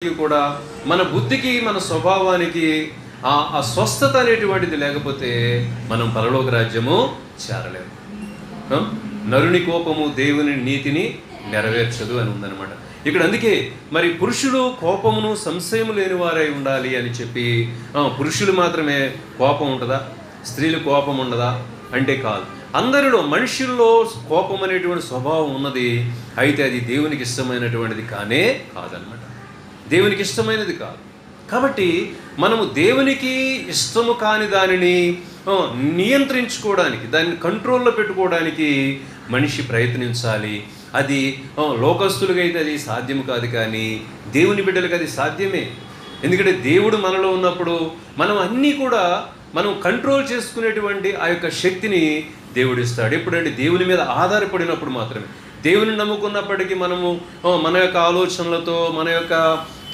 కూడా మన బుద్ధికి మన స్వభావానికి ఆ స్వస్థత అనేటువంటిది లేకపోతే మనం పరలోక రాజ్యము చేరలేము. నరుని కోపము దేవుని నీతిని నెరవేర్చదు అని ఉందన్నమాట ఇక్కడ. అందుకే మరి పురుషులు కోపమును సంశయము లేని వారై ఉండాలి అని చెప్పి, పురుషులు మాత్రమే కోపం ఉంటుందా, స్త్రీలు కోపం ఉండదా అంటే కాదు. అందరిలో మనుషుల్లో కోపం అనేటువంటి స్వభావం ఉన్నది. అయితే అది దేవునికి ఇష్టమైనటువంటిది కానే కాదనమాట, దేవునికి ఇష్టమైనది కాదు. కాబట్టి మనము దేవునికి ఇష్టము కాని దానిని నియంత్రించుకోవడానికి, దాన్ని కంట్రోల్లో పెట్టుకోవడానికి మనిషి ప్రయత్నించాలి. అది లోకస్తులుగా అయితే అది సాధ్యం కాదు, కానీ దేవుని బిడ్డలకు అది సాధ్యమే. ఎందుకంటే దేవుడు మనలో ఉన్నప్పుడు మనం అన్నీ కూడా మనం కంట్రోల్ చేసుకునేటువంటి ఆ యొక్క శక్తిని దేవుడు ఇస్తాడు. ఎప్పుడంటే దేవుని మీద ఆధారపడినప్పుడు మాత్రమే. దేవుని నమ్ముకున్నప్పటికీ మనము మన యొక్క ఆలోచనలతో, మన యొక్క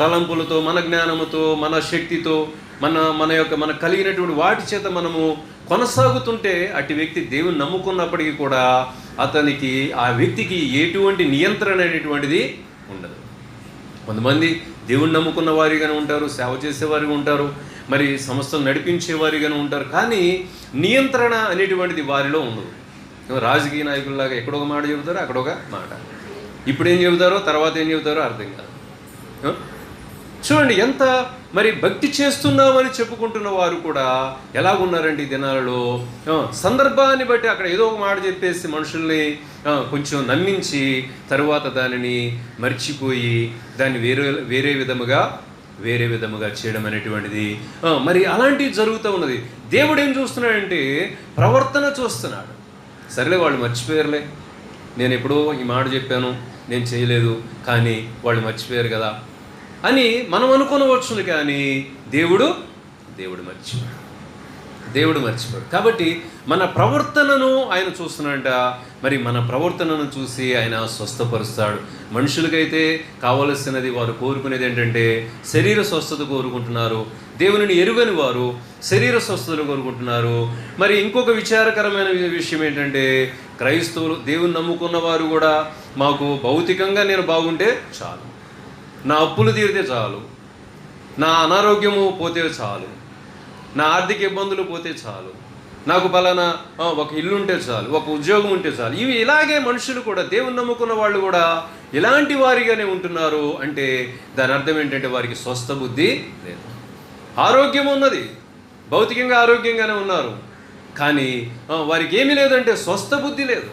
తలంపులతో, మన జ్ఞానముతో, మన శక్తితో, మన కలిగినటువంటి వాటి చేత మనము కొనసాగుతుంటే అటు వ్యక్తి దేవుని నమ్ముకున్నప్పటికీ కూడా అతనికి, ఆ వ్యక్తికి ఎటువంటి నియంత్రణ అనేటువంటిది ఉండదు. కొంతమంది దేవుని నమ్ముకున్న వారిగానే ఉంటారు, సేవ చేసేవారిగా ఉంటారు, మరి సంస్థలు నడిపించేవారిగానే ఉంటారు, కానీ నియంత్రణ అనేటువంటిది వారిలో ఉండదు. రాజకీయ నాయకుల్లాగా ఎక్కడొక మాట చెబుతారో అక్కడొక మాట, ఇప్పుడు ఏం చెబుతారో తర్వాత ఏం చెబుతారో అర్థం కాదు. చూడండి, ఎంత మరి భక్తి చేస్తున్నామని చెప్పుకుంటున్న వారు కూడా ఎలాగున్నారంటే ఈ దినాలలో సందర్భాన్ని బట్టి అక్కడ ఏదో ఒక మాట చెప్పేసి మనుషుల్ని కొంచెం నమ్మించి తరువాత దానిని మర్చిపోయి దాన్ని వేరే విధముగా చేయడం అనేటువంటిది మరి అలాంటివి జరుగుతూ ఉన్నది. దేవుడు ఏం చూస్తున్నాడంటే ప్రవర్తన చూస్తున్నాడు. సరేలే, వాళ్ళు మర్చిపోయారులే, నేను ఎప్పుడో ఈ మాట చెప్పాను, నేను చేయలేదు, కానీ వాళ్ళు మర్చిపోయారు కదా అని మనం అనుకోనవచ్చును, కానీ దేవుడు మర్చిపోయాడు. కాబట్టి మన ప్రవర్తనను ఆయన చూస్తున్నాడంట. మరి మన ప్రవర్తనను చూసి ఆయన స్వస్థపరుస్తాడు. మనుషులకైతే కావలసినది, వారు కోరుకునేది ఏంటంటే శరీర స్వస్థత కోరుకుంటున్నారు. దేవునిని ఎరుగని వారు శరీర స్వస్థతలు కోరుకుంటున్నారు. మరి ఇంకొక విచారకరమైన విషయం ఏంటంటే క్రైస్తవులు, దేవుని నమ్ముకున్న వారు కూడా మాకు భౌతికంగా నేను బాగుంటే చాలు, నా అప్పులు తీరితే చాలు, నా అనారోగ్యము పోతే చాలు, నా ఆర్థిక ఇబ్బందులు పోతే చాలు, నాకు పలానా ఒక ఇల్లు ఉంటే చాలు, ఒక ఉద్యోగం ఉంటే చాలు. ఇవి ఇలాగే మనుషులు కూడా, దేవుని నమ్ముకున్న వాళ్ళు కూడా ఇలాంటి వారిగానే ఉంటున్నారు. అంటే దాని అర్థం ఏంటంటే వారికి స్వస్థ బుద్ధి లేదు. ఆరోగ్యం ఉన్నది, భౌతికంగా ఆరోగ్యంగానే ఉన్నారు, కానీ వారికి ఏమీ లేదంటే స్వస్థ బుద్ధి లేదు.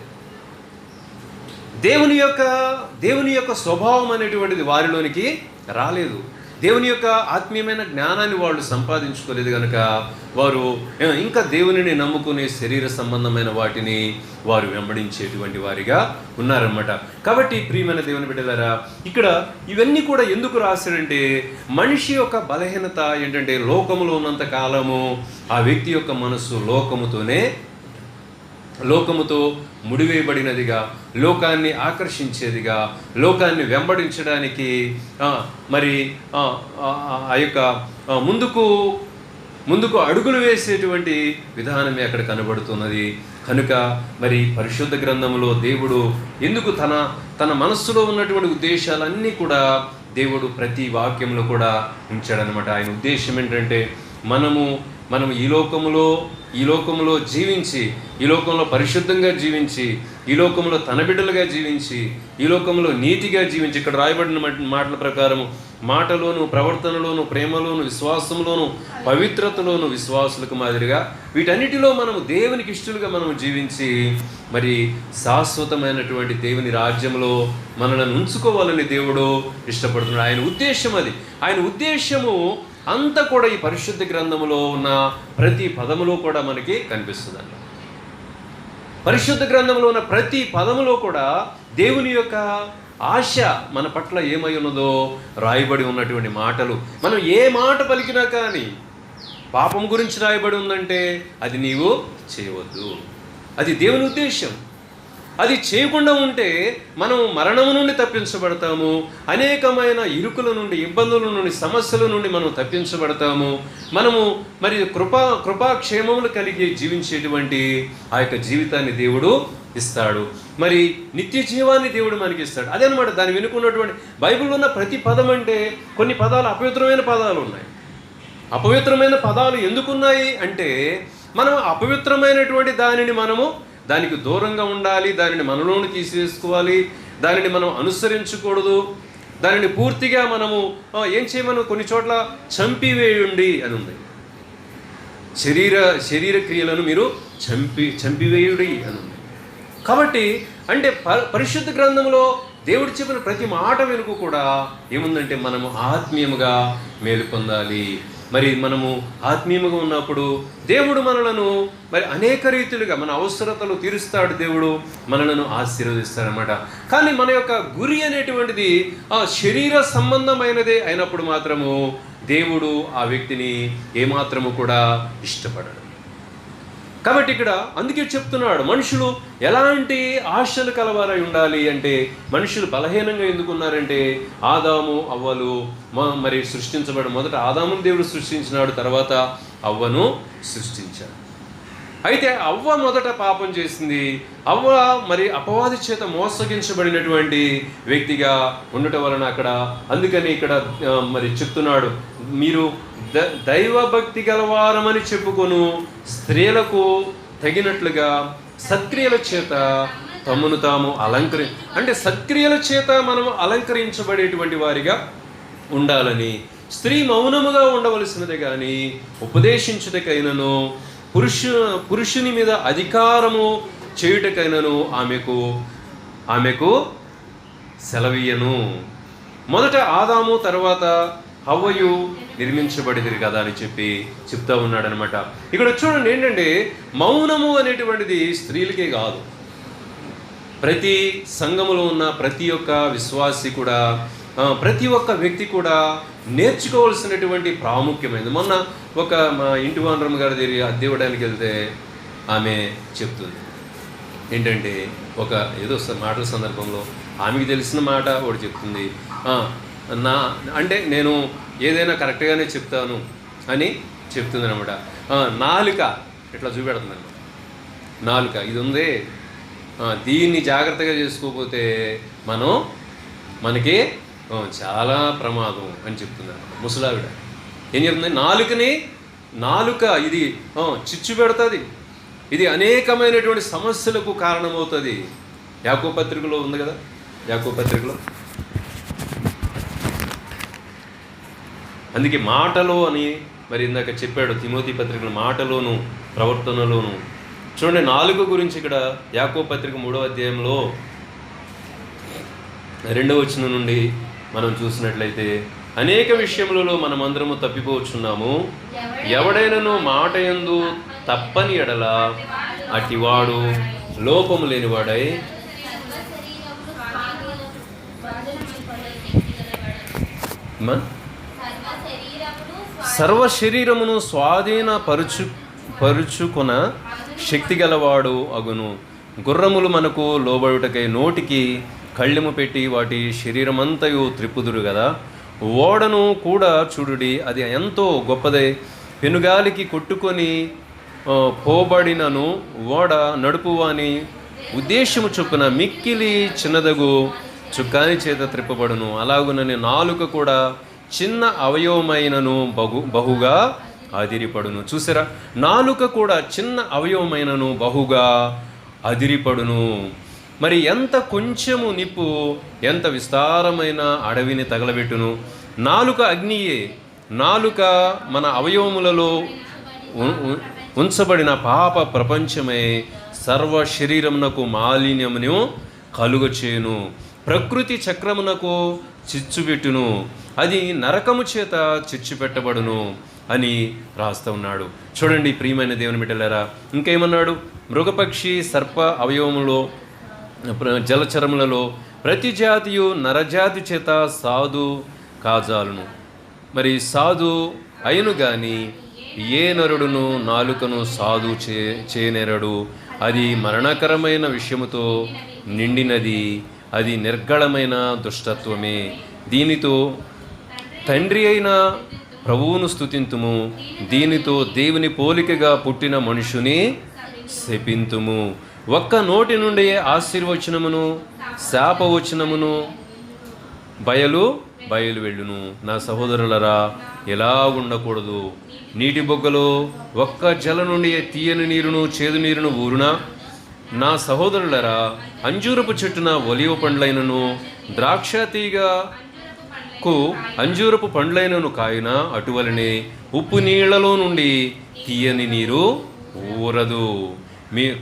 దేవుని యొక్క స్వభావం అనేటువంటిది వారిలోనికి రాలేదు. దేవుని యొక్క ఆత్మీయమైన జ్ఞానాన్ని వాళ్ళు సంపాదించుకోలేదు కనుక వారు ఇంకా దేవునిని నమ్ముకునే శరీర సంబంధమైన వాటిని వారు వెంబడించేటువంటి వారిగా ఉన్నారన్నమాట. కాబట్టి ప్రియమైన దేవుని బిడ్డలారా, ఇక్కడ ఇవన్నీ కూడా ఎందుకు రాశాడంటే మనిషి యొక్క బలహీనత ఏంటంటే లోకములో ఉన్నంత కాలము ఆ వ్యక్తి యొక్క మనసు లోకముతో ముడివేయబడినదిగా, లోకాన్ని ఆకర్షించేదిగా, లోకాన్ని వెంబడించడానికి మరి ఆ యొక్క ముందుకు అడుగులు వేసేటువంటి విధానమే అక్కడ కనబడుతున్నది. కనుక మరి పరిశుద్ధ గ్రంథంలో దేవుడు ఎందుకు తన మనస్సులో ఉన్నటువంటి ఉద్దేశాలన్నీ కూడా దేవుడు ప్రతి వాక్యంలో కూడా ఉంచాడనమాట. ఆయన ఉద్దేశం ఏంటంటే మనము ఈ లోకంలో జీవించి, ఈ లోకంలో పరిశుద్ధంగా జీవించి, ఈ లోకంలో తన బిడ్డలుగా జీవించి, ఈ లోకంలో నీతిగా జీవించి, ఇక్కడ రాయబడిన మాటల ప్రకారము మాటలోను, ప్రవర్తనలోను, ప్రేమలోను, విశ్వాసంలోను, పవిత్రతలోను విశ్వాసులకు మాదిరిగా వీటన్నిటిలో మనము దేవునికి ఇష్టలుగా మనము జీవించి మరి శాశ్వతమైనటువంటి దేవుని రాజ్యంలో మనల్ని ఉంచుకోవాలని దేవుడు ఇష్టపడుతున్నాడు. ఆయన ఉద్దేశం అది. ఆయన ఉద్దేశము అంతా కూడా ఈ పరిశుద్ధ గ్రంథములో ఉన్న ప్రతి పదములో కూడా మనకి కనిపిస్తుందండి. పరిశుద్ధ గ్రంథంలో ఉన్న ప్రతి పదములో కూడా దేవుని యొక్క ఆశ మన పట్ల ఏమై ఉన్నదో రాయబడి ఉన్నటువంటి మాటలు. మనం ఏ మాట పలికినా కానీ పాపం గురించి రాయబడి ఉందంటే అది నీవు చేయవద్దు, అది దేవుని ఉద్దేశం. అది చేయకుండా ఉంటే మనం మరణము నుండి తప్పించబడతాము, అనేకమైన ఇరుకుల నుండి, ఇబ్బందుల నుండి, సమస్యల నుండి మనం తప్పించబడతాము. మనము మరి కృపాక్షేమములు కలిగి జీవించేటువంటి ఆ యొక్క జీవితాన్ని దేవుడు ఇస్తాడు. మరి నిత్య జీవాన్ని దేవుడు మనకి ఇస్తాడు. అదనమాట దాన్ని వెనుకున్నటువంటి బైబిల్లో ఉన్న ప్రతి పదం. అంటే కొన్ని పదాలు అపవిత్రమైన పదాలు ఉన్నాయి. అపవిత్రమైన పదాలు ఎందుకున్నాయి అంటే మనం అపవిత్రమైనటువంటి దానికి దూరంగా ఉండాలి, దానిని మనలోని తీసివేసుకోవాలి, దానిని మనం అనుసరించకూడదు, దానిని పూర్తిగా మనము ఏం చేయమని కొన్ని చోట్ల చంపివేయండి అని ఉంది. శరీర క్రియలను మీరు చంపివేయుడి అని ఉంది. కాబట్టి అంటే పరిశుద్ధ గ్రంథంలో దేవుడు చెప్పిన ప్రతి మాట వెనుక కూడా ఏముందంటే మనము ఆత్మీయముగా మేలు పొందాలి. మరి మనము ఆత్మీయముగా ఉన్నప్పుడు దేవుడు మనలను మరి అనేక రీతులుగా మన అవసరతలు తీరుస్తాడు, దేవుడు మనలను ఆశీర్వదిస్తాడనమాట. కానీ మన యొక్క గురి అనేటువంటిది ఆ శరీర సంబంధమైనదే అయినప్పుడు మాత్రము దేవుడు ఆ వ్యక్తిని ఏమాత్రము కూడా ఇష్టపడడు. కాబట్టి ఇక్కడ అందుకే చెప్తున్నాడు, మనుషులు ఎలాంటి ఆశలు కలవారై ఉండాలి అంటే, మనుషులు బలహీనంగా ఎందుకున్నారంటే ఆదాము అవ్వలు మరి సృష్టించబడి మొదట ఆదామును దేవుడు సృష్టించినాడు, తర్వాత అవ్వను సృష్టించాడు. అయితే అవ్వ మొదట పాపం చేసింది. అవ్వ మరి అపవాది చేత మోసగించబడినటువంటి వ్యక్తిగా ఉండటం వలన అక్కడ అందుకని ఇక్కడ మరి చెప్తున్నాడు, మీరు దైవభక్తి గలవారమని చెప్పుకొను స్త్రీలకు తగినట్లుగా సత్క్రియల చేత తమను తాము అంటే సత్క్రియల చేత మనం అలంకరించబడేటువంటి వారిగా ఉండాలని, స్త్రీ మౌనముగా ఉండవలసినదే కానీ ఉపదేశించుటకైనను పురుషుని మీద అధికారము చేయుటకైనను ఆమెకు సెలవీయను. మొదట ఆదాము తర్వాత హవ్వయు నిర్మించబడిదిరి కదా అని చెప్తా ఉన్నాడనమాట. ఇక్కడ చూడండి ఏంటంటే మౌనము అనేటువంటిది స్త్రీలకే కాదు, ప్రతి సంఘములో ఉన్న ప్రతి ఒక్క విశ్వాసి కూడా, ప్రతి ఒక్క వ్యక్తి కూడా నేర్చుకోవాల్సినటువంటి ప్రాముఖ్యమైనది. మొన్న మా ఇంటి ఓనరమ్మ గారి దగ్గర అద్దె ఇవ్వడానికి వెళ్తే ఆమె చెప్తుంది ఏంటంటే, ఏదో మాటల సందర్భంలో ఆమెకి తెలిసిన మాట ఒకటి చెప్తుంది. అంటే నేను ఏదైనా కరెక్ట్గానే చెప్తాను అని చెప్తుంది అనమాట. నాలుక ఇట్లా చూపెడుతుంది అనమాట. నాలుక ఇది ఉందే, దీన్ని జాగ్రత్తగా చేసుకోకపోతే మనకి చాలా ప్రమాదం అని చెప్తుంది అనమాట. ముసలావిడ ఏం చెప్తుంది, నాలుక ఇది చిచ్చు పెడుతుంది, ఇది అనేకమైనటువంటి సమస్యలకు కారణమవుతుంది. యాకోబు పత్రికలో ఉంది కదా, యాకోబు పత్రికలో అందుకే మాటలో అని మరి ఇందాక చెప్పాడు, తిమోతి పత్రికలో మాటలోను ప్రవర్తనలోను. చూడండి నాలుక గురించి ఇక్కడ యాకోబు పత్రిక 3వ అధ్యాయంలో 2వ వచనం నుండి మనం చూసినట్లయితే, అనేక విషయములలో మనమందరము తప్పిపోవచ్చున్నాము, ఎవడైనను మాట యందు తప్పని ఎడల అటివాడు లోపము లేనివాడై సర్వ శరీరమును పరుచుకొన శక్తి గలవాడు అగును. గుర్రములు మనకు లోబడుటకై నోటికి కళ్ళెము పెట్టి వాటి శరీరమంతయు త్రిప్పుదురు కదా, ఓడను కూడా చూడుడి, అది ఎంతో గొప్పదే, పెనుగాలికి కొట్టుకొని పోబడినను ఓడ నడుపువాని ఉద్దేశము చొప్పున మిక్కిలి చిన్నదగు చుక్కాని చేత త్రిప్పబడును. అలాగునని నాలుక కూడా చిన్న అవయవమైనను బహుగా అదిరిపడును. చూసారా, నాలుక కూడా చిన్న అవయవమైనను బహుగా అదిరిపడును. మరి ఎంత కొంచెము నిప్పు ఎంత విస్తారమైన అడవిని తగలబెట్టును. నాలుక అగ్నియే. నాలుక మన అవయవములలో ఉంచబడిన పాప ప్రపంచమే సర్వ శరీరమునకు మాలిన్యమును కలుగచేయును, ప్రకృతి చక్రమునకు చిచ్చుపెట్టును, అది నరకము చేత చిచ్చుపెట్టబడును అని రాస్తూ ఉన్నాడు. చూడండి ప్రియమైన దేవుని బిడ్డలారా, ఇంకేమన్నాడు, మృగపక్షి సర్ప అవయవములో జలచరములలో ప్రతి జాతియు నరజాతి చేత సాధు కాజాలును. మరి సాధు అయిను కానీ ఏ నరుడును నాలుకను సాధు చేయనేరడు. అది మరణకరమైన విషయముతో నిండినది, అది నిర్గళమైన దుష్టత్వమే. దీనితో తండ్రి అయిన ప్రభువును స్తుతింతుము, దీనితో దేవుని పోలికగా పుట్టిన మనుషుని శపింతుము. ఒక్క నోటి నుండి ఆశీర్వచనమును శాపవచనమును బయలు వెళ్ళును. నా సహోదరులరా, ఎలా ఉండకూడదు. నీటి బొగ్గలో ఒక్క జల నుండి తీయని నీరును చేదు నీరును ఊరునా? నా సహోదరులరా, అంజూరపు చెట్టున ఒలివ పండ్లైనను ద్రాక్ష తీగకు అంజూరపు పండ్లైనను కాయున అటువలనే ఉప్పు నీళ్లలో నుండి తీయని నీరు ఊరదు.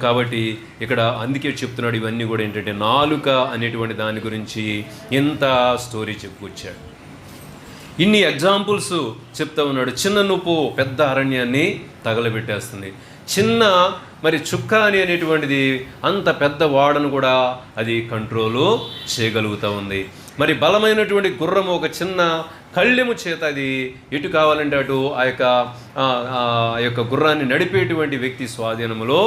కాబట్టి ఇక్కడ అందుకే చెప్తున్నాడు. ఇవన్నీ కూడా ఏంటంటే నాలుక అనేటువంటి దాని గురించి ఎంత స్టోరీ చెప్పుకొచ్చాడు. ఇన్ని ఎగ్జాంపుల్స్ చెప్తా ఉన్నాడు. చిన్న నువ్వు పెద్ద అరణ్యాన్ని తగలబెట్టేస్తుంది. చిన్న చుక్క అనేటువంటిది అంత పెద్ద వాడను కూడా అది కంట్రోలు చేయగలుగుతూ ఉంది. బలమైనటువంటి గుర్రము ఒక చిన్న కళ్ళెము చేత అది ఎటు కావాలంటే అటు ఆ యొక్క గుర్రాన్ని నడిపేటువంటి వ్యక్తి స్వాధీనంలో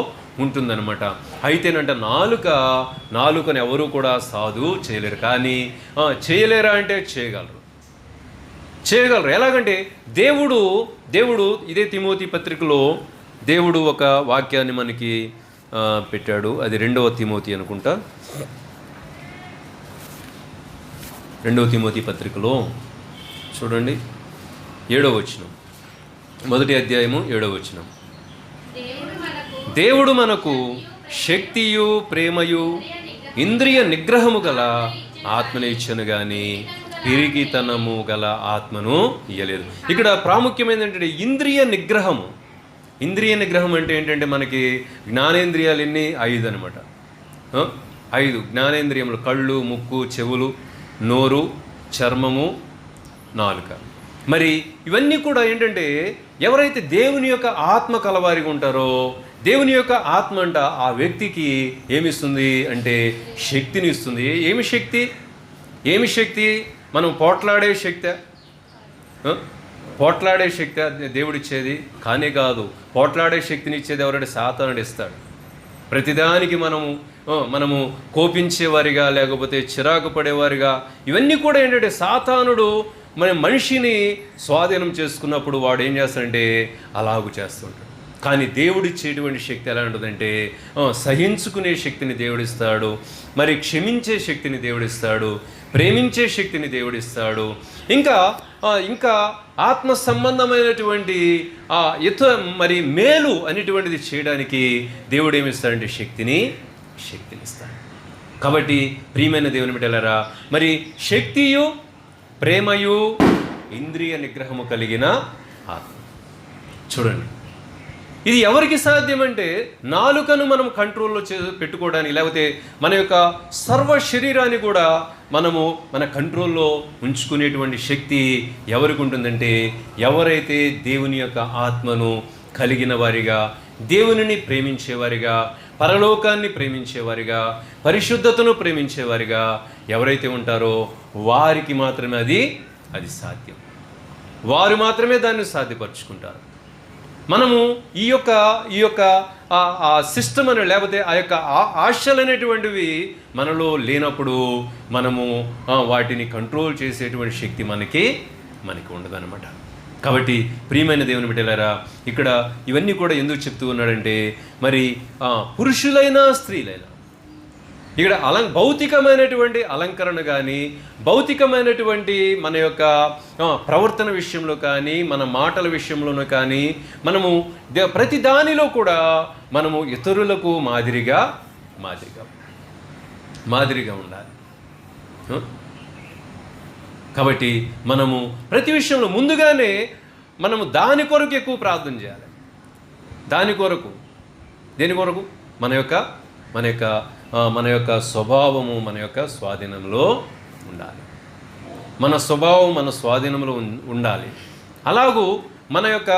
ఉంటుందన్నమాట. అయితేనంట నాలుకను ఎవరు కూడా సాధు చేయలేరు. కానీ చేయలేరా అంటే చేయగలరు. ఎలాగంటే దేవుడు ఇదే తిమోతి పత్రికలో దేవుడు ఒక వాక్యాన్ని మనకి పెట్టాడు. అది 2వ తిమోతి అనుకుంటా. 2వ తిమోతి పత్రికలో చూడండి 7వ వచనం, 1వ అధ్యాయము 7వ వచనం. దేవుడు మనకు శక్తియు ప్రేమయు ఇంద్రియ నిగ్రహము గల ఆత్మను ఇచ్చను గాని పిరిగితనము గల ఆత్మను ఇయ్యలేదు. ఇక్కడ ప్రాముఖ్యమైనది ఏంటంటే ఇంద్రియ నిగ్రహము. ఇంద్రియ నిగ్రహం అంటే ఏంటంటే మనకి జ్ఞానేంద్రియాలు ఎన్ని 5 అనమాట. 5 జ్ఞానేంద్రియములు: కళ్ళు, ముక్కు, చెవులు, నోరు, చర్మము, నాలుక. ఇవన్నీ కూడా ఏంటంటే ఎవరైతే దేవుని యొక్క ఆత్మ కలవారిగా ఉంటారో, దేవుని యొక్క ఆత్మ అంట ఆ వ్యక్తికి ఏమిస్తుంది అంటే శక్తిని ఇస్తుంది. ఏమి శక్తి? మనం పోట్లాడే శక్తి దేవుడిచ్చేది కానే కాదు. పోట్లాడే శక్తిని ఇచ్చేది ఎవరంటే సాతానుడు ఇస్తాడు. ప్రతిదానికి మనము కోపించేవారిగా, లేకపోతే చిరాకు పడేవారిగా, ఇవన్నీ కూడా ఏంటంటే సాతానుడు మనిషిని స్వాధీనం చేసుకున్నప్పుడు వాడు ఏం చేస్తాడంటే అలాగూ చేస్తుంటాడు. కానీ దేవుడిచ్చేటువంటి శక్తి ఎలా ఉంటుందంటే సహించుకునే శక్తిని దేవుడిస్తాడు, క్షమించే శక్తిని దేవుడిస్తాడు, ప్రేమించే శక్తిని దేవుడిస్తాడు. ఇంకా ఆత్మ సంబంధమైనటువంటి మేలు అనేటువంటిది చేయడానికి దేవుడు ఏమిస్తాడంటే శక్తిని ఇస్తాడు. కాబట్టి ప్రియమైన దేవుని బిడ్డలారా, శక్తియు ప్రేమయు ఇంద్రియ నిగ్రహము కలిగిన ఆత్మ. చూడండి, ఇది ఎవరికి సాధ్యమంటే నాలుకను మనం కంట్రోల్లో పెట్టుకోవడానికి, లేకపోతే మన యొక్క సర్వ శరీరాన్ని కూడా మన కంట్రోల్లో ఉంచుకునేటువంటి శక్తి ఎవరికి ఉంటుందంటే ఎవరైతే దేవుని యొక్క ఆత్మను కలిగిన వారిగా, దేవునిని ప్రేమించేవారిగా, పరలోకాన్ని ప్రేమించేవారిగా, పరిశుద్ధతను ప్రేమించేవారిగా ఎవరైతే ఉంటారో వారికి మాత్రమే అది సాధ్యం. వారు మాత్రమే దాన్ని సాధ్యపరుచుకుంటారు. మనము ఈ యొక్క సిస్టమ్ అని, లేకపోతే ఆ యొక్క ఆశలు అనేటువంటివి మనలో లేనప్పుడు మనము వాటిని కంట్రోల్ చేసేటువంటి శక్తి మనకి ఉండదన్నమాట. కాబట్టి ప్రియమైన దేవుని బిడ్డలారా, ఇక్కడ ఇవన్నీ కూడా ఎందుకు చెప్తూ ఉన్నాడంటే పురుషులైనా స్త్రీలైనా ఇక్కడ భౌతికమైనటువంటి అలంకరణ కానీ, భౌతికమైనటువంటి మన యొక్క ప్రవర్తన విషయంలో కానీ, మన మాటల విషయంలోనూ కానీ మనము ప్రతి దానిలో కూడా మనము ఇతరులకు మాదిరిగా ఉండాలి. కాబట్టి మనము ప్రతి విషయంలో ముందుగానే మనము దాని కొరకు ఎక్కువ ప్రార్థన చేయాలి. దేని కొరకు? మన యొక్క స్వభావము మన యొక్క స్వాధీనంలో ఉండాలి. మన స్వభావం మన స్వాధీనంలో ఉండాలి. అలాగూ మన యొక్క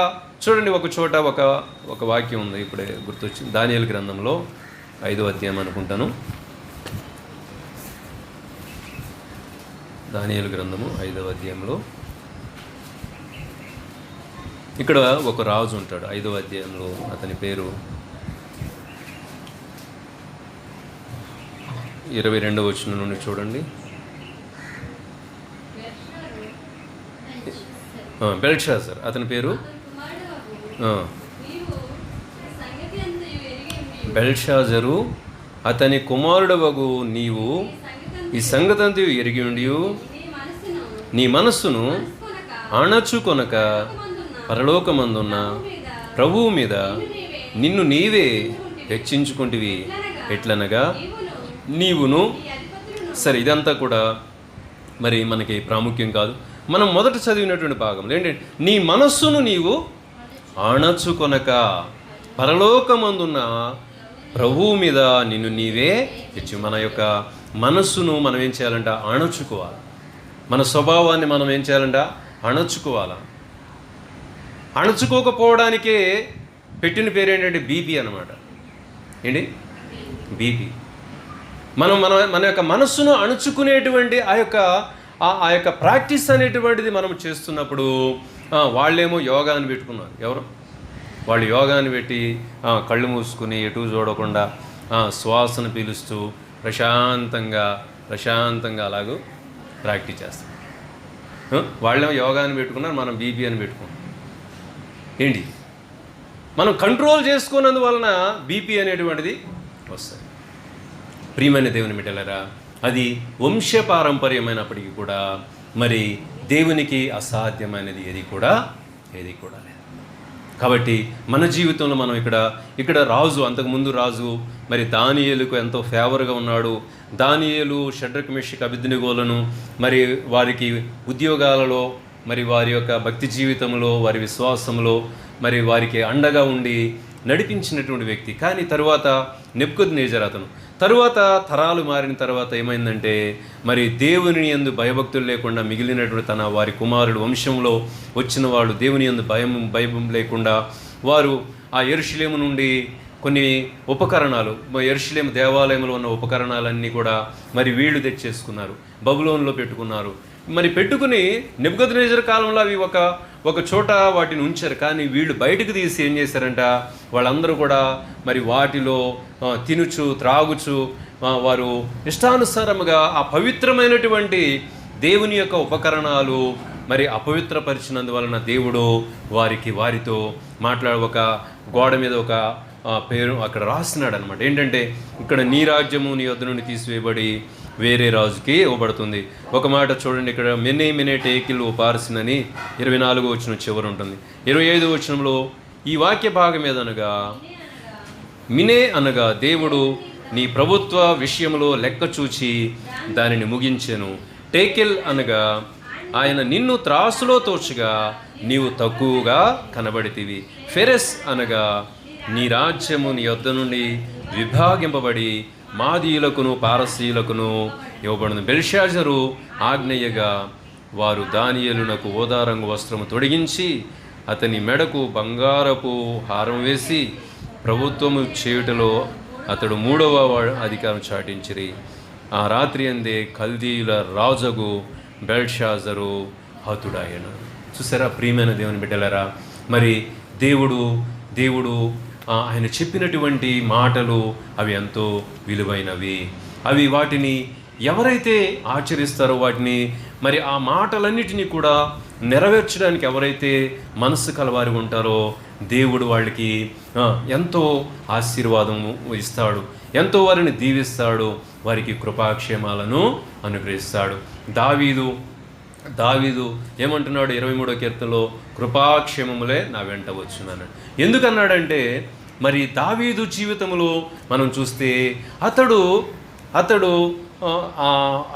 చూడండి, ఒక చోట ఒక వాక్యం ఉంది, ఇప్పుడే గుర్తొచ్చింది. దానియేలు గ్రంథంలో 5వ అధ్యాయం అనుకుంటాను. దానియేలు గ్రంథము 5వ అధ్యాయంలో ఇక్కడ ఒక రాజు ఉంటాడు 5వ అధ్యాయంలో, అతని పేరు 22వ వచనం నుండి చూడండి. బెల్షాజర్ అతని పేరు. బెల్షాజరు అతని కుమారుడవగు నీవు ఈ సంగతంతా ఎరిగి ఉండి నీ మనస్సును అణచుకొనక పరలోకమందున్న ప్రభువు మీద నిన్ను నీవే హెచ్చించుకుంటివి. ఎట్లనగా నీవును. సరే, ఇదంతా కూడా మరి మనకి ప్రాముఖ్యం కాదు. మనం మొదట చదివినటువంటి భాగంలో ఏంటంటే నీ మనస్సును నీవు అణచుకొనక పరలోకమందున్న ప్రభువు మీద నిన్ను నీవే హెచ్చు. మన యొక్క మనస్సును మనం ఏం చేయాలంట? అణచుకోవాలి. మన స్వభావాన్ని మనం ఏం చేయాలంట? అణచుకోవాలా. అణచుకోకపోవడానికే పెట్టిన పేరు ఏంటంటే బీపీ అనమాట. ఏంటి? బీపీ. మనం మన మన యొక్క మనస్సును అణుచుకునేటువంటి ఆ యొక్క ప్రాక్టీస్ అనేటువంటిది మనం చేస్తున్నప్పుడు వాళ్ళేమో యోగాని పెట్టుకున్నారు. ఎవరు? వాళ్ళు యోగాని పెట్టి కళ్ళు మూసుకుని ఎటు చూడకుండా శ్వాసను పీలుస్తూ ప్రశాంతంగా అలాగూ ప్రాక్టీస్ చేస్తాం. వాళ్ళేమో యోగాని పెట్టుకున్నారు, మనం బీపీ అని పెట్టుకున్నాం. ఏంటి? మనం కంట్రోల్ చేసుకున్నందువలన బీపీ అనేటువంటిది వస్తుంది. ప్రియమైన దేవుని బిడ్డలారా, అది వంశపారంపర్యమైనప్పటికీ కూడా మరి దేవునికి అసాధ్యమైనది ఏది కూడా లేదు. కాబట్టి మన జీవితంలో మనం ఇక్కడ రాజు, అంతకుముందు రాజు మరి దానియేలుకు ఎంతో ఫేవర్గా ఉన్నాడు. దానియేలు షడ్రక్ మెషక్ అబేద్నెగోలను మరి వారికి ఉద్యోగాలలో మరి వారి యొక్క భక్తి జీవితంలో వారి విశ్వాసంలో మరి వారికి అండగా ఉండి నడిపించినటువంటి వ్యక్తి. కానీ తరువాత నెబుకద్నెజర్ అతను తరువాత తరాలు మారిన తర్వాత ఏమైందంటే మరి దేవుని యందు భయభక్తులు లేకుండా మిగిలినటువంటి వారి కుమారుడు వంశంలో వచ్చిన వాళ్ళు దేవుని యందు భయం లేకుండా వారు ఆ యెరూషలేము నుండి కొన్ని ఉపకరణాలు, యెరూషలేము దేవాలయంలో ఉన్న ఉపకరణాలన్నీ కూడా మరి వీళ్ళు తెచ్చేసుకున్నారు, బబులోన్లో పెట్టుకున్నారు. మరి పెట్టుకుని నెబుకద్నెజర్ కాలంలో అవి ఒక చోట వాటిని ఉంచారు. కానీ వీళ్ళు బయటకు తీసి ఏం చేశారంట? వాళ్ళందరూ కూడా మరి వాటిలో తినుచు త్రాగుచు వారు ఇష్టానుసారముగా ఆ పవిత్రమైనటువంటి దేవుని యొక్క ఉపకరణాలు మరి అపవిత్రపరిచినందువలన దేవుడు వారితో ఒక గోడ మీద ఒక పేరు అక్కడ రాస్తున్నాడు అనమాట. ఏంటంటే ఇక్కడ నీ రాజ్యము నీ వద్ద నుండి తీసివేయబడి వేరే రాజుకి ఇవ్వబడుతుంది. ఒక మాట చూడండి, ఇక్కడ మెనే టేకిల్ పార్సినని 24వ వచనం చివరి ఉంటుంది. 25వ వచనంలో ఈ వాక్య భాగం ఏదనగా మినే అనగా దేవుడు నీ ప్రభుత్వ విషయంలో లెక్క చూచి దానిని ముగించెను. టేకిల్ అనగా ఆయన నిన్ను త్రాసులో తోచగా నీవు తక్కువగా కనబడితివి. ఫెరెస్ అనగా నీ రాజ్యము నీ యొద్ద నుండి విభాగింపబడి మాదీయులకును పారసీయులకును ఇవ్వబడింది. బెల్షాజరు ఆజ్ఞయగా వారు దానియేలునకు ఓదారంగు వస్త్రము తొడిగించి అతని మెడకు బంగారపు హారం వేసి ప్రభుత్వము చేయుటలో అతడు 3వ అధికారం చాటించిరి. ఆ రాత్రి అందే కల్దీయుల రాజగు బెల్షాజరు హతుడాయన. చూసారా ప్రియమైన దేవుని బిడ్డలారా, మరి దేవుడు ఆయన చెప్పినటువంటి మాటలు అవి ఎంతో విలువైనవి. వాటిని ఎవరైతే ఆచరిస్తారో వాటిని మరి ఆ మాటలన్నిటినీ కూడా నెరవేర్చడానికి ఎవరైతే మనస్సు కలవారి ఉంటారో దేవుడు వాళ్ళకి ఎంతో ఆశీర్వాదం ఇస్తాడు, ఎంతో వారిని దీవిస్తాడు, వారికి కృపాక్షేమాలను అనుగ్రహిస్తాడు. దావీదు ఏమంటున్నాడు 23వ కీర్తనలో? కృపాక్షేమములే నా వెంట వచ్చునన్నాడు. ఎందుకన్నాడంటే మరి దావీదు జీవితంలో మనం చూస్తే అతడు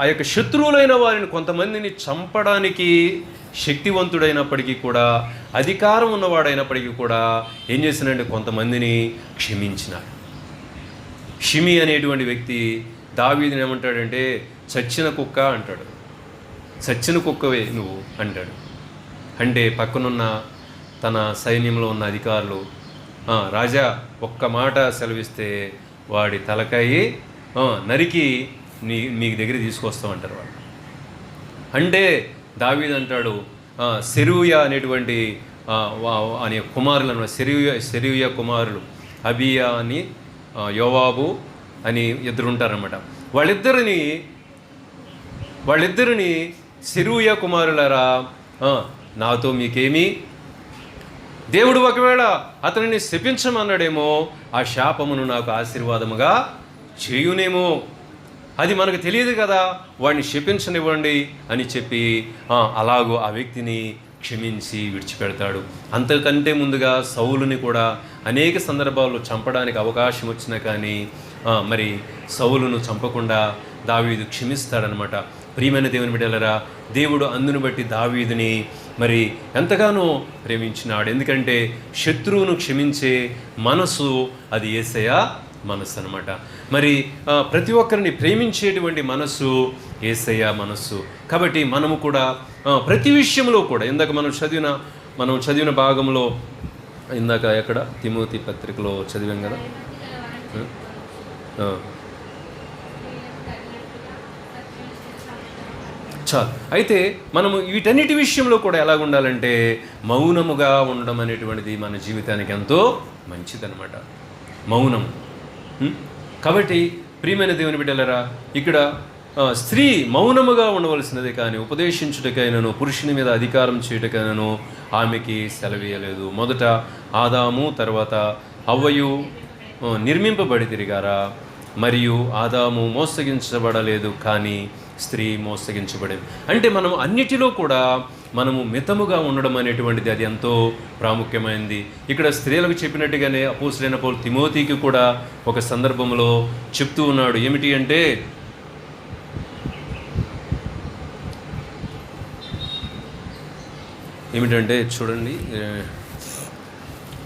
ఆ యొక్క శత్రువులైన వారిని కొంతమందిని చంపడానికి శక్తివంతుడైనప్పటికీ కూడా, అధికారం ఉన్నవాడైనప్పటికీ కూడా ఏం చేసినంటే కొంతమందిని క్షమించినాడు. షిమి అనేటువంటి వ్యక్తి దావీదుని ఏమంటాడంటే చచ్చిన కుక్క అంటాడు. చచ్చిన కుక్కవే నువ్వు అంటాడు. అంటే పక్కనున్న తన సైన్యంలో ఉన్న అధికారులు రాజా ఒక్క మాట సెలవిస్తే వాడి తలకాయి నరికి మీ దగ్గర తీసుకొస్తామంటారు వాళ్ళు. అంటే దావీదు అంటాడు సెరూయా అనేటువంటి అనే కుమారులు అన్నమాట. సెరూయ కుమారులు అబియా అని యోవాబు అని ఇద్దరు ఉంటారన్నమాట. వాళ్ళిద్దరిని సెరూయ కుమారులారా, నాతో మీకేమీ, దేవుడు ఒకవేళ అతనిని శపించమన్నాడేమో ఆ శాపమును నాకు ఆశీర్వాదముగా చేయునేమో, అది మనకు తెలియదు కదా, వాడిని శపించనివ్వండి అని చెప్పి అలాగూ ఆ వ్యక్తిని క్షమించి విడిచిపెడతాడు. అంతకంటే ముందుగా సౌలుని కూడా అనేక సందర్భాల్లో చంపడానికి అవకాశం వచ్చినా కానీ మరి సౌలును చంపకుండా దావీదు క్షమిస్తాడనమాట. ప్రియమైన దేవుని బిడ్డలారా, దేవుడు అందును బట్టి దావీదుని మరి ఎంతగానో ప్రేమించినాడు. ఎందుకంటే శత్రువును క్షమించే మనసు అది యేసయ్య మనస్సు అనమాట. మరి ప్రతి ఒక్కరిని ప్రేమించేటువంటి మనస్సు యేసయ్య మనస్సు. కాబట్టి మనము కూడా ప్రతి విషయంలో కూడా ఇందాక మనం చదివిన భాగంలో ఇందాక ఎక్కడ తిమోతి పత్రికలో చదివాం కదా. చాలు. అయితే మనము వీటన్నిటి విషయంలో కూడా ఎలాగ ఉండాలంటే మౌనముగా ఉండడం అనేటువంటిది మన జీవితానికి ఎంతో మంచిదన్నమాట. మౌనం. కాబట్టి ప్రియమైన దేవుని బిడ్డలారా, ఇక్కడ స్త్రీ మౌనముగా ఉండవలసినది కానీ ఉపదేశించుటకైనను పురుషుని మీద అధికారం చేయుటకైనను ఆమెకి సెలవీయలేదు. మొదట ఆదాము తర్వాత హవ్వయు నిర్మింపబడి తిరిగారా, మరియు ఆదాము మోసగించబడలేదు కానీ స్త్రీ మోసగించబడేది. అంటే మనం అన్నిటిలో కూడా మనము మితముగా ఉండడం అనేటువంటిది అది ఎంతో ప్రాముఖ్యమైనది. ఇక్కడ స్త్రీలకు చెప్పినట్టుగానే అపోస్తలుడైన పౌలు తిమోతికి కూడా ఒక సందర్భంలో చెప్తూ ఉన్నాడు. ఏమిటంటే చూడండి,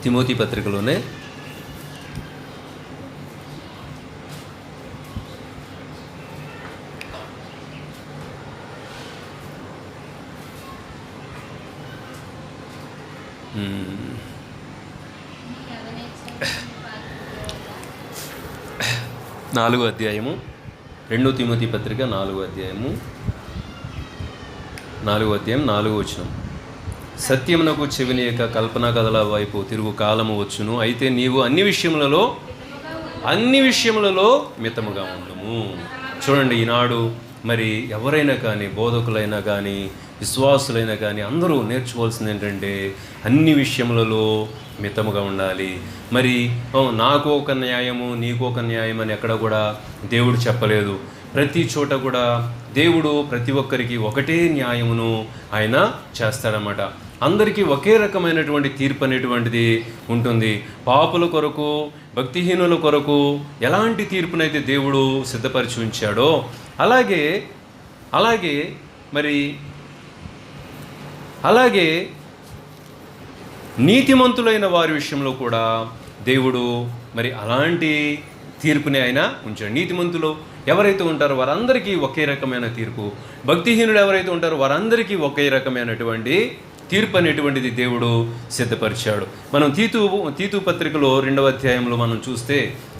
తిమోతి పత్రికలోనే 4వ అధ్యాయము 2 తిమోతి పత్రిక 4వ అధ్యాయం 4వ వచనం. సత్యమునకు చెవినియక కల్పనా కథల వైపు తిరుగు కాలము వచ్చును. అయితే నీవు అన్ని విషయములలో మితముగా ఉండుము. చూడండి, ఈనాడు మరి ఎవరైనా కానీ, బోధకులైనా కానీ, విశ్వాసులైనా కానీ అందరూ నేర్చుకోవాల్సింది ఏంటంటే అన్ని విషయములలో మితముగా ఉండాలి. మరి నాకు ఒక న్యాయము నీకు ఒక న్యాయం అని ఎక్కడ కూడా దేవుడు చెప్పలేదు. ప్రతి చోట కూడా దేవుడు ప్రతి ఒక్కరికి ఒకటే న్యాయమును ఆయన చేస్తాడన్నమాట. అందరికీ ఒకే రకమైనటువంటి తీర్పు అనేటువంటిది ఉంటుంది. పాపుల కొరకు, భక్తిహీనుల కొరకు ఎలాంటి తీర్పునైతే దేవుడు సిద్ధపరిచి ఉంచాడో అలాగే నీతిమంతులైన వారి విషయంలో కూడా దేవుడు మరి అలాంటి తీర్పుని ఆయన ఉంచాడు. నీతిమంతులు ఎవరైతే ఉంటారో వారందరికీ ఒకే రకమైన తీర్పు, భక్తిహీనులు ఎవరైతే ఉంటారో వారందరికీ ఒకే రకమైనటువంటి తీర్పు అనేటువంటిది దేవుడు సిద్ధపరిచాడు. మనం తీతు పత్రికలో 2వ అధ్యాయంలో మనం చూస్తే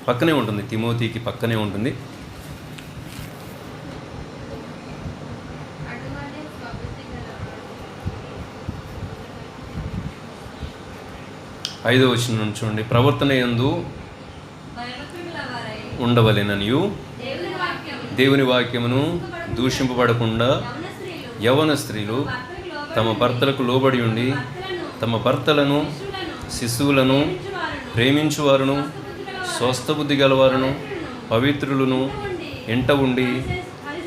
పక్కనే ఉంటుంది, తిమోతికి పక్కనే ఉంటుంది. ఐదవ వచనం నుంచి చూడండి. ప్రవర్తన యందు ఉండవలెననియు దేవుని వాక్యమును దూషింపబడకుండా యవన స్త్రీలు తమ భర్తలకు లోబడి ఉండి తమ భర్తలను, శిశువులను ప్రేమించువారును, స్వస్థబుద్ధి గలవారును, పవిత్రులను, ఇంట ఉండి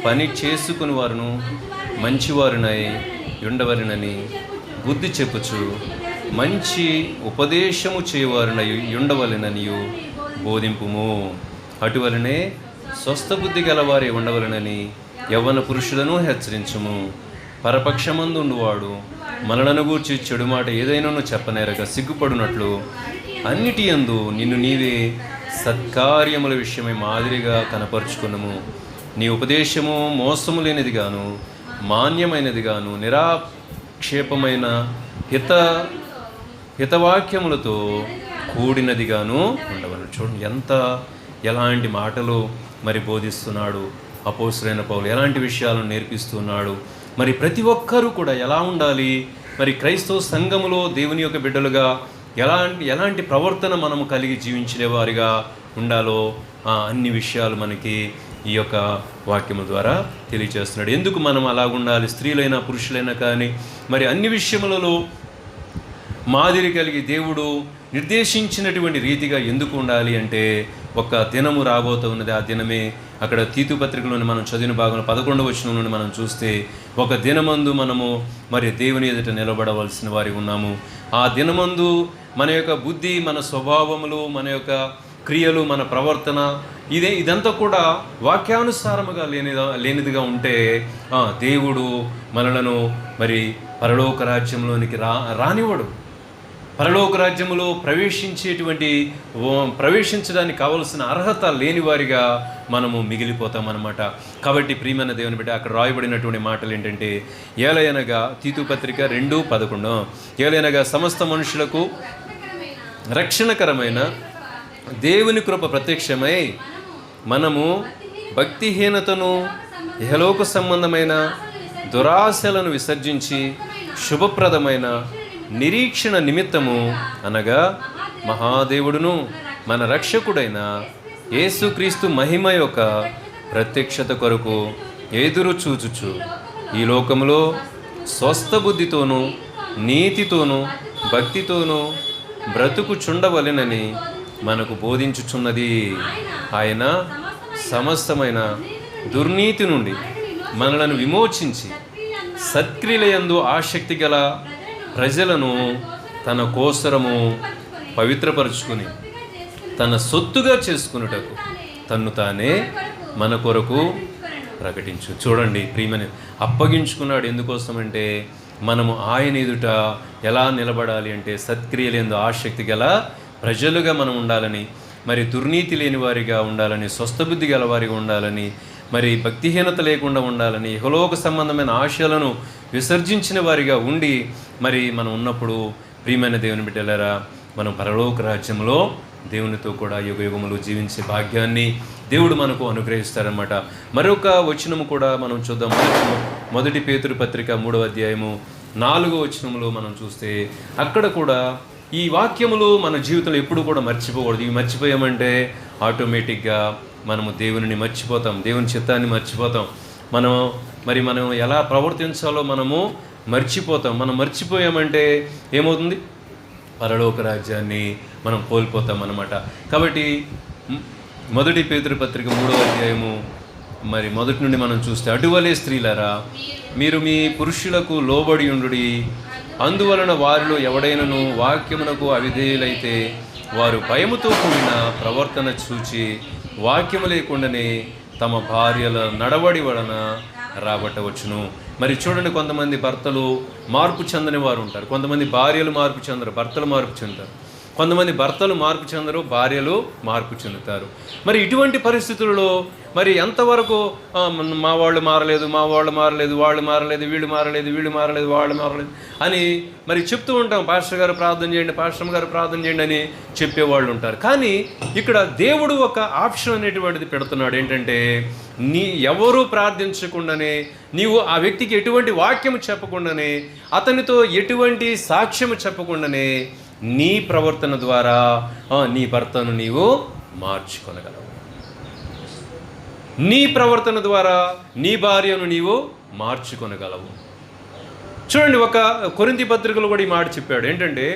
పని చేసుకుని వారును మంచివారునై ఉండవలెనని బుద్ధి చెప్పుచు మంచి ఉపదేశము చేయవారునై ఉండవలెననియు బోధింపుము. అటువలనే స్వస్థబుద్ధి గలవారే ఉండవలెనని యవ్వన పురుషులను హెచ్చరించుము. పరపక్షమందుండువాడు మనలను గూర్చి చెడు మాట ఏదైనా చెప్పనేరక సిగ్గుపడునట్లు అన్నిటి యందు నిన్ను నీవే సత్కార్యముల విషయమై మాదిరిగా కనపరుచుకున్నాము. నీ ఉపదేశము మోసము లేనిదిగాను, మాన్యమైనదిగాను, నిరాక్షేపమైన హితవాక్యములతో కూడినదిగాను ఉండవలను. చూడండి ఎలాంటి మాటలు మరి బోధిస్తున్నాడు అపోస్తలుడైన పౌలు, ఎలాంటి విషయాలను నేర్పిస్తున్నాడు. మరి ప్రతి ఒక్కరూ కూడా ఎలా ఉండాలి? మరి క్రైస్తవ సంఘములో దేవుని యొక్క బిడ్డలుగా ఎలాంటి ప్రవర్తన మనము కలిగి జీవించే వారిగా ఉండాలో అన్ని విషయాలు మనకి ఈ యొక్క వాక్యము ద్వారా తెలియజేస్తున్నాడు. ఎందుకు మనం అలాగ ఉండాలి, స్త్రీలైనా పురుషులైనా కానీ మరి అన్ని విషయములలో మాదిరి కలిగి దేవుడు నిర్దేశించినటువంటి రీతిగా ఎందుకు ఉండాలి అంటే ఒక దినము రాబోతూ ఉన్నది. ఆ దినమే అక్కడ తీతు పత్రికలోని మనం చదివిన భాగంలో 11వ వచనం నుండి మనం చూస్తే ఒక దినమందు మనము మరి దేవుని ఎదుట నిలబడవలసిన వారి ఉన్నాము. ఆ దినమందు మన యొక్క బుద్ధి, మన స్వభావములు, మన యొక్క క్రియలు, మన ప్రవర్తన ఇదంతా కూడా వాక్యానుసారముగా లేనిదిగా ఉంటే దేవుడు మనలను మరి పరలోక రాజ్యంలోనికి రానివ్వడు. పరలోక రాజ్యములో ప్రవేశించడానికి కావలసిన అర్హత లేని వారిగా మనము మిగిలిపోతామన్నమాట. కాబట్టి ప్రియమైన దేవుని బిడ్డ, అక్కడ రాయబడినటువంటి మాటలు ఏంటంటే, ఏలయనగా తీతు పత్రిక 2:11 ఏలయనగా సమస్త మనుషులకు రక్షణకరమైన దేవుని కృప ప్రత్యక్షమై మనము భక్తిహీనతను, ఇహలోక సంబంధమైన దురాశలను విసర్జించి శుభప్రదమైన నిరీక్షణ నిమిత్తము అనగా మహాదేవుడును మన రక్షకుడైన యేసుక్రీస్తు మహిమ యొక్క ప్రత్యక్షత కొరకు ఎదురు చూచుచు ఈ లోకములో స్వస్థ బుద్ధితోనూ నీతితోనూ భక్తితోనూ బ్రతుకుచుండవలెనని మనకు బోధించుచున్నది. ఆయన సమస్తమైన దుర్నీతి నుండి మనలను విమోచించి సత్క్రియలయందు ఆసక్తి గల ప్రజలను తన కోసరము పవిత్రపరుచుకుని తన సొత్తుగా చేసుకున్నటకు తన్ను తానే మన కొరకు ప్రకటించు. చూడండి ప్రియమని అప్పగించుకున్నాడు. ఎందుకోసమంటే మనము ఆయన ఎదుట ఎలా నిలబడాలి అంటే సత్క్రియలందు ఆసక్తి గల ప్రజలుగా మనం ఉండాలని, మరి దుర్నీతి లేని వారిగా ఉండాలని, స్వస్థబుద్ధి గల వారిగా ఉండాలని, మరి భక్తిహీనత లేకుండా ఉండాలని, ఇహలోక సంబంధమైన ఆశలను విసర్జించిన వారిగా ఉండి మరి మనం ఉన్నప్పుడు ప్రియమైన దేవుని బిడ్డలారా, మనం పరలోక రాజ్యంలో దేవునితో కూడా యుగయుగములు జీవించే భాగ్యాన్ని దేవుడు మనకు అనుగ్రహిస్తారన్నమాట. మరొక వచనము కూడా మనం చూద్దాం. మొదటి పేతురు పత్రిక 3వ అధ్యాయము 4వ వచనంలో మనం చూస్తే అక్కడ కూడా ఈ వాక్యములు మన జీవితంలో ఎప్పుడు కూడా మర్చిపోకూడదు. ఇవి మర్చిపోయామంటే ఆటోమేటిక్గా మనము దేవుని మర్చిపోతాం, దేవుని చిత్తాన్ని మర్చిపోతాం. మనం ఎలా ప్రవర్తించాలో మనము మర్చిపోతాం. మనం మర్చిపోయామంటే ఏమవుతుంది? పరలోక రాజ్యాన్ని మనం కోల్పోతాం అన్నమాట. కాబట్టి మొదటి పేతురు పత్రిక 3వ అధ్యాయము మరి మొదటి నుండి మనం చూస్తే, అటువలే స్త్రీలారా మీరు మీ పురుషులకు లోబడి ఉండుడి, అందువలన వారిలో ఎవడైనను వాక్యమునకు అవిధేయులైతే వారు భయముతో కూడిన ప్రవర్తన చూచి వాక్యము లేకుండానే తమ భార్యల నడవడి వలన రాబట్టవచ్చును. మరి చూడండి, కొంతమంది భర్తలు మార్పు చెందని వారు ఉంటారు, కొంతమంది భార్యలు మార్పు చెందరు, భర్తలు మార్పు చెందుతారు, కొంతమంది భర్తలు మార్పు చెందరు, భార్యలు మార్పు చెందుతారు. మరి ఇటువంటి పరిస్థితులలో మరి ఎంతవరకు మా వాళ్ళు మారలేదు, వాళ్ళు మారలేదు, వీళ్ళు మారలేదు అని మరి చెప్తూ ఉంటాం. పాస్టర్ గారు ప్రార్థన చేయండి, పాస్టర్ గారు ప్రార్థన చేయండి అని చెప్పేవాళ్ళు ఉంటారు. కానీ ఇక్కడ దేవుడు ఒక ఆప్షన్ అనేటువంటిది పెడుతున్నాడు. ఏంటంటే, ఎవరు ప్రార్థించకుండానే, నీవు ఆ వ్యక్తికి ఎటువంటి వాక్యము చెప్పకుండానే, అతనితో ఎటువంటి సాక్ష్యము చెప్పకుండానే నీ ప్రవర్తన ద్వారా నీ భర్తను నీవు మార్చుకొనగలవు. నీ ప్రవర్తన ద్వారా నీ భార్యను నీవు మార్చుకొనగలవు. చూడండి, ఒక కొరింథీ పత్రికలో కూడా ఈ మాట చెప్పాడు. ఏంటంటే,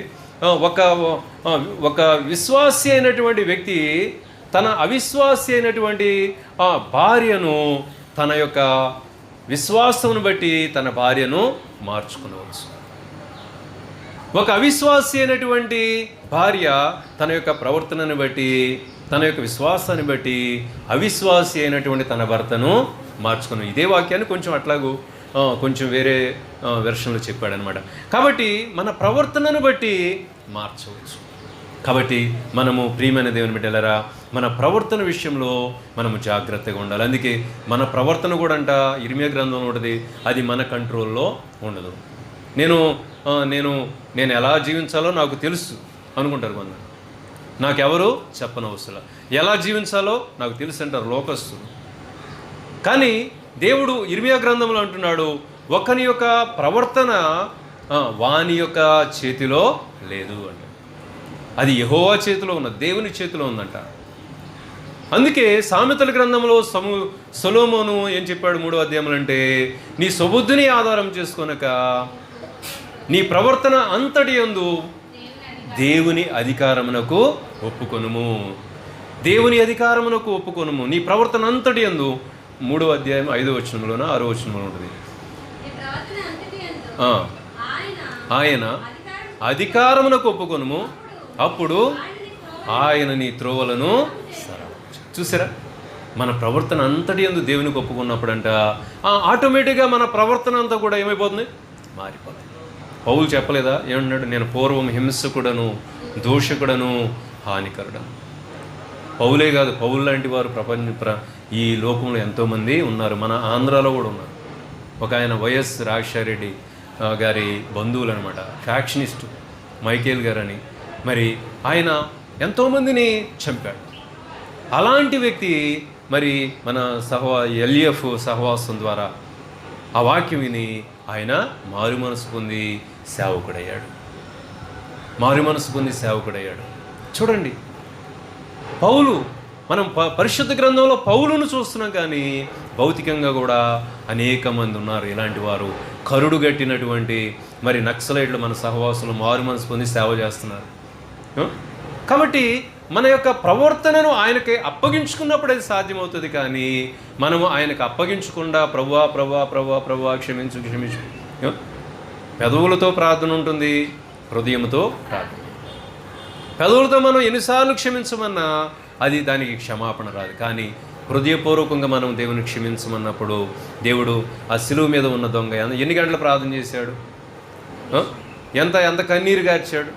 ఒక విశ్వాసి అయినటువంటి వ్యక్తి తన అవిశ్వాసి అయినటువంటి భార్యను తన యొక్క విశ్వాసమును బట్టి తన భార్యను మార్చుకునవచ్చు. ఒక అవిశ్వాసి అయినటువంటి భార్య తన యొక్క ప్రవర్తనను బట్టి, తన యొక్క విశ్వాసాన్ని బట్టి అవిశ్వాసి అయినటువంటి తన భర్తను మార్చుకుని, ఇదే వాక్యాన్ని కొంచెం వేరే వెర్షన్లో చెప్పాడనమాట. కాబట్టి మన ప్రవర్తనను బట్టి మార్చవచ్చు. కాబట్టి మనము ప్రియమైన దేవుని బిడ్డలారా, మన ప్రవర్తన విషయంలో మనము జాగ్రత్తగా ఉండాలి. అందుకే మన ప్రవర్తన కూడా ఇర్మియా గ్రంథంలో ఉంటుంది, అది మన కంట్రోల్లో ఉండదు. నేను ఎలా జీవించాలో నాకు తెలుసు అనుకుంటారు కొందరు. నాకెవరు చెప్పనవసరం, ఎలా జీవించాలో నాకు తెలుసు అంటారు లోకస్తులు. కానీ దేవుడు ఇర్మియా గ్రంథంలో అంటున్నాడు, ఒకని యొక్క ప్రవర్తన వాని యొక్క చేతిలో లేదు అంట. అది యెహోవా చేతిలో ఉన్నది, దేవుని చేతిలో ఉందంట. అందుకే సామెతల గ్రంథంలో సొలొమోను ఏం చెప్పాడు 3వ అధ్యాయంలో అంటే, నీ సుబుద్ధిని ఆధారం చేసుకొనక నీ ప్రవర్తన అంతటి యందు దేవుని అధికారమునకు ఒప్పుకొనుము. దేవుని అధికారమునకు ఒప్పుకొనుము. నీ ప్రవర్తన అంతటి యందు 3వ అధ్యాయం 5వ వచనంలోన 6వ వచనంలో ఉంటుంది. ఆయన అధికారమునకు ఒప్పుకొనుము, అప్పుడు ఆయన నీ త్రోవలను చూసారా. మన ప్రవర్తన అంతటి యందు దేవునికి ఒప్పుకున్నప్పుడంట ఆటోమేటిక్గా మన ప్రవర్తన అంతా కూడా ఏమైపోతుంది, మారిపోతుంది. పౌలు చెప్పలేదా, ఏమన్నాడు, నేను పూర్వం హింసకుడను, దోషకుడను, హానికరుడను. పౌలే కాదు, పౌలు లాంటి వారు ఈ లోకంలో ఎంతోమంది ఉన్నారు. మన ఆంధ్రాలో కూడా ఉన్నారు. ఒక ఆయన వైఎస్ రాజశేఖరరెడ్డి గారి బంధువులు అనమాట, ఫ్యాక్షనిస్టు మైకేల్ గారు అని. మరి ఆయన ఎంతోమందిని చంపాడు. అలాంటి వ్యక్తి మరి మన ఎల్ఎఫ్ సహవాసం ద్వారా ఆ వాక్యం విని ఆయన మారు మనసు పొంది సేవకుడయ్యాడు. చూడండి, పౌలు, మనం పరిశుద్ధ గ్రంథంలో పౌలును చూస్తున్నాం, కానీ భౌతికంగా కూడా అనేక మంది ఉన్నారు ఇలాంటి వారు. కరుడు గట్టినటువంటి మరి నక్సలైట్లు మన సహవాసులు మారు మనసు పొంది సేవ చేస్తున్నారు. కాబట్టి మన యొక్క ప్రవర్తనను ఆయనకి అప్పగించుకున్నప్పుడు అది సాధ్యమవుతుంది. కానీ మనము ఆయనకు అప్పగించకుండా ప్రభువా క్షమించు పెదవులతో ప్రార్థన ఉంటుంది, హృదయంతో ప్రార్థన. పెదవులతో మనం ఎన్నిసార్లు క్షమించమన్నా అది దానికి క్షమాపణ రాదు. కానీ హృదయపూర్వకంగా మనం దేవుని క్షమించమన్నప్పుడు దేవుడు ఆ శిలువ మీద ఉన్న దొంగ ఎన్ని గంటలు ప్రార్థన చేశాడు, ఎంత కన్నీరు కార్చాడు.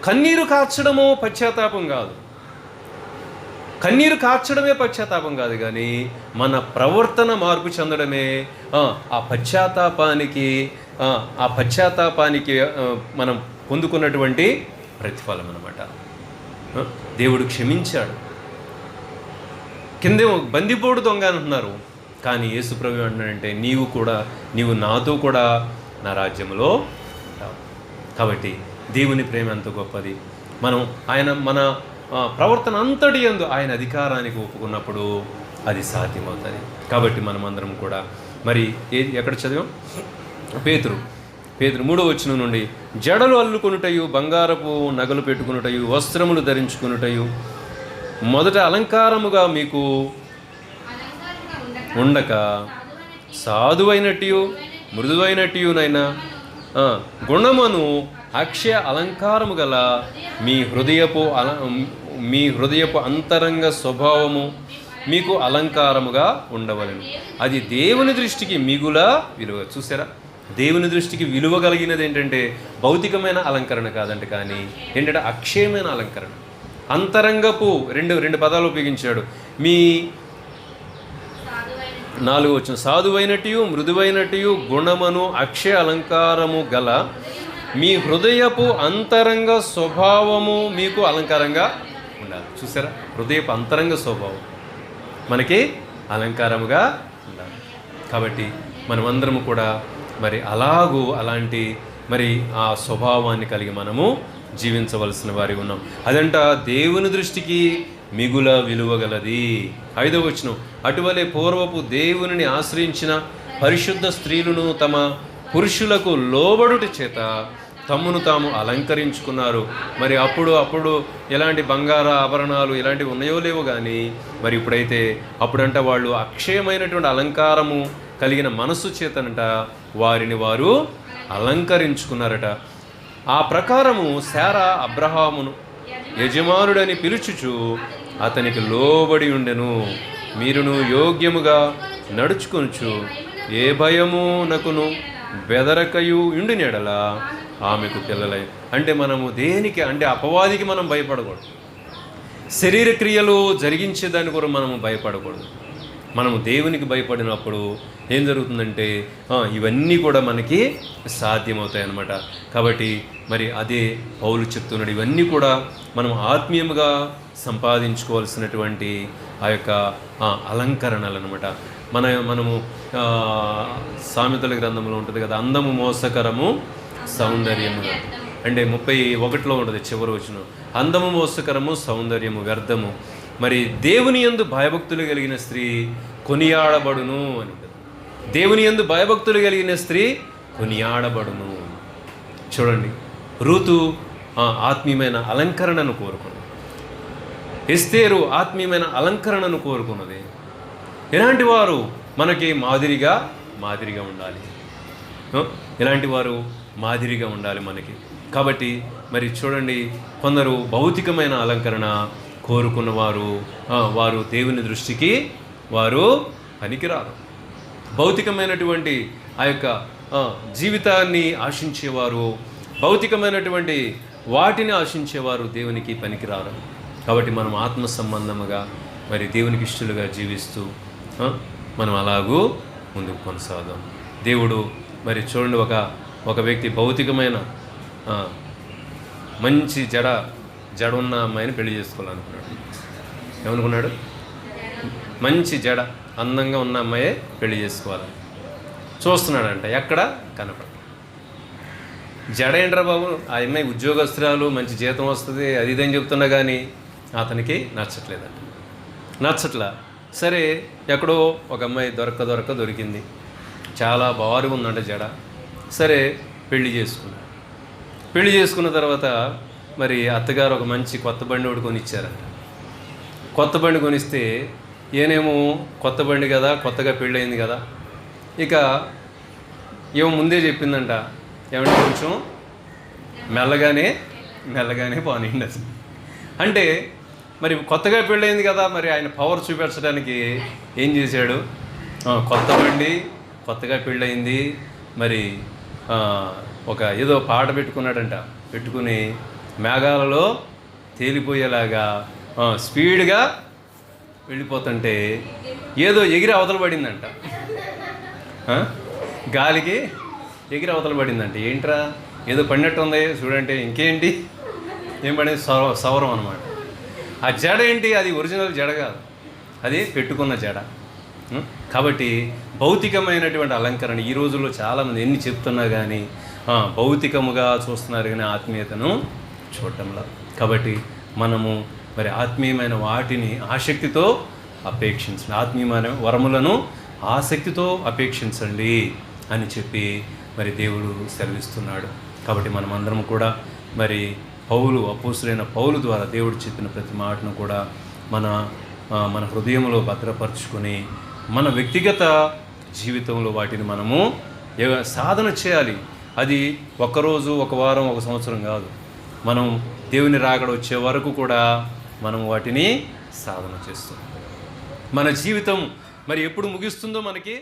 కన్నీరు కార్చడము పశ్చాత్తాపం కాదు, కన్నీరు కార్చడమే పశ్చాత్తాపం కాదు, కానీ మన ప్రవర్తన మార్పు చెందడమే ఆ పశ్చాత్తాపానికి మనం పొందుకున్నటువంటి ప్రతిఫలం అన్నమాట. దేవుడు క్షమించాడు. కిందే బందిపోడు దొంగ అంటున్నారు, కానీ యేసుప్రభు అంటాడంటే నీవు నాతో కూడా నా రాజ్యంలో. కాబట్టి దేవుని ప్రేమ ఎంత గొప్పది. మన ప్రవర్తన అంతటి యందు ఆయన అధికారానికి ఒప్పుకున్నప్పుడు అది సాధ్యమవుతుంది. కాబట్టి మనమందరం కూడా మరి ఎక్కడ చదివాం, పేతురు 3వ వచనం నుండి, జడలు అల్లుకొనుటయు, బంగారపు నగలు పెట్టుకునుటయు, వస్త్రములు ధరించుకునుటయు మొదట అలంకారముగా మీకు ఉండక సాధువైనట్టు మృదువైనట్టునైనా గుణమును అక్షయ అలంకారము గల మీ హృదయపు అంతరంగ స్వభావము మీకు అలంకారముగా ఉండవలెను. అది దేవుని దృష్టికి మిగుల విలువ. చూసారా, దేవుని దృష్టికి విలువ కలిగినది ఏంటంటే భౌతికమైన అలంకరణ కాదంటే, కానీ ఏంటంటే అక్షయమైన అలంకరణ. అంతరంగపు రెండు పదాలు ఉపయోగించాడు. మీ 4వ వచనం, సాధువైనట్టు మృదువైనట్టు గుణమును అక్షయ అలంకారము గల మీ హృదయపు అంతరంగ స్వభావము మీకు అలంకారంగా ఉండాలి. చూసారా, హృదయపు అంతరంగ స్వభావం మనకి అలంకారముగా ఉండాలి. కాబట్టి మనమందరము కూడా మరి అలాంటి మరి ఆ స్వభావాన్ని కలిగి మనము జీవించవలసిన వారి ఉన్నాం. అదంట దేవుని దృష్టికి మిగుల విలువగలది. 5వ వచనం, అటువలే పూర్వపు దేవునిని ఆశ్రయించిన పరిశుద్ధ స్త్రీలను తమ పురుషులకు లోబడుట చేత తమ్మును తాము అలంకరించుకున్నారు. మరి అప్పుడు ఎలాంటి బంగార ఆభరణాలు ఇలాంటివి ఉన్నాయో లేవో కానీ, మరి అప్పుడంట వాళ్ళు అక్షయమైనటువంటి అలంకారము కలిగిన మనస్సు చేతనంట వారిని వారు అలంకరించుకున్నారట. ఆ ప్రకారము శారా అబ్రహామును యజమానుడని పిలుచుచు అతనికి లోబడి ఉండెను. మీరును యోగ్యముగా నడుచుకొనుచు ఏ భయము నకును బెదరకయు ఇండినెడల ఆమెకు పిల్లలై. అంటే మనము దేనికి అంటే అపవాదికి మనం భయపడకూడదు. శరీర క్రియలు జరిగించేదాన్ని కూడా మనము భయపడకూడదు. మనము దేవునికి భయపడినప్పుడు ఏం జరుగుతుందంటే ఇవన్నీ కూడా మనకి సాధ్యమవుతాయి అన్నమాట. కాబట్టి మరి అదే పౌలు చెప్తున్నాడు, ఇవన్నీ కూడా మనం ఆత్మీయంగా సంపాదించుకోవాల్సినటువంటి ఆ యొక్క అలంకరణలు అనమాట. మనము సామెతల గ్రంథంలో ఉంటుంది కదా, అందము మోసకరము సౌందర్యము. అంటే 31లో ఉంటుంది చివరి వచనం, అందము మోసకరము, సౌందర్యము వ్యర్థము, మరి దేవుని యందు భయభక్తులు కలిగిన స్త్రీ కొనియాడబడును అని ఉంటుంది. దేవుని యందు భయభక్తులు కలిగిన స్త్రీ కొనియాడబడును. చూడండి, రూతు ఆత్మీయమైన అలంకరణను కోరుకున్నది. ఎస్తేరు ఆత్మీయమైన అలంకరణను కోరుకున్నది. ఇలాంటి వారు మనకి మాదిరిగా ఉండాలి. ఇలాంటి వారు మాదిరిగా ఉండాలి మనకి. కాబట్టి మరి చూడండి, కొందరు భౌతికమైన అలంకరణ కోరుకున్న వారు దేవుని దృష్టికి వారు పనికిరారు. భౌతికమైనటువంటి ఆ యొక్క జీవితాన్ని ఆశించేవారు, భౌతికమైనటువంటి వాటిని ఆశించేవారు దేవునికి పనికిరారు. కాబట్టి మనం ఆత్మ సంబంధముగా మరి దేవునికి ఇష్టలుగా జీవిస్తూ మనం అలాగూ ముందుకు కొనసాగుదాం. దేవుడు మరి చూడండి, ఒక వ్యక్తి భౌతికమైన మంచి జడ ఉన్న అమ్మాయిని పెళ్లి చేసుకోవాలనుకున్నాడు. ఏమనుకున్నాడు? మంచి జడ అందంగా ఉన్న అమ్మాయే పెళ్లి చేసుకోవాలని చూస్తున్నాడంట. ఎక్కడ కనపడ. జడ ఏంట్రా బాబు, ఆ అమ్మాయి ఉద్యోగస్తురాలు, మంచి జీతం వస్తుంది, అది ఇదని చెప్తున్నా కానీ అతనికి నచ్చట్లా. సరే, ఎక్కడో ఒక అమ్మాయి దొరికింది, చాలా బారుగా ఉందంట జడ. సరే, పెళ్లి చేసుకున్న తర్వాత మరి అత్తగారు ఒక మంచి కొత్త బండి ఒకటి కొనిచ్చారంట. కొత్త బండి కొనిస్తే ఏనేమో కొత్త బండి కదా, కొత్తగా పెళ్ళయింది కదా, ఇక ఏమో ముందే చెప్పిందంట, ఏమంటే కొంచెం మెల్లగానే పోనీయండి అసలు. అంటే మరి కొత్తగా పెళ్ళయింది కదా, మరి ఆయన పవర్ చూపించడానికి ఏం చేశాడు? కొత్త బండి, కొత్తగా పెళ్ళయింది, మరి ఒక ఏదో పాట పెట్టుకున్నాడంట. పెట్టుకుని మేఘాలలో తేలిపోయేలాగా స్పీడ్గా వెళ్ళిపోతుంటే ఏదో ఎగిరి అవతల పడిందంట. గాలికి ఎగిరి అవతల పడిందంట. ఏంట్రా ఏదో పడినట్టు ఉంది చూడంటే, ఇంకేంటి ఏం పడింది? సవరం అనమాట. ఆ జడ ఏంటి? అది ఒరిజినల్ జడ కాదు, అది పెట్టుకున్న జడ. కాబట్టి భౌతికమైనటువంటి అలంకరణ ఈ రోజుల్లో చాలామంది ఎన్ని చెప్తున్నా కానీ భౌతికముగా చూస్తున్నారు కానీ ఆత్మీయతను చూడటంలా. కాబట్టి మనము మరి ఆత్మీయమైన వాటిని ఆసక్తితో అపేక్షించండి, ఆత్మీయమైన వరములను ఆసక్తితో అపేక్షించండి అని చెప్పి మరి దేవుడు సెలవిస్తున్నాడు. కాబట్టి మనమందరం కూడా మరి అపోస్తులైన పౌలు ద్వారా దేవుడు చెప్పిన ప్రతి మాటను కూడా మన హృదయంలో భద్రపరుచుకొని మన వ్యక్తిగత జీవితంలో వాటిని మనము సాధన చేయాలి. అది ఒకరోజు, ఒక వారం, ఒక సంవత్సరం కాదు. మనం దేవుని రాకడ వచ్చే వరకు కూడా మనం వాటిని సాధన చేస్తాం. మన జీవితం మరి ఎప్పుడు ముగిస్తుందో మనకి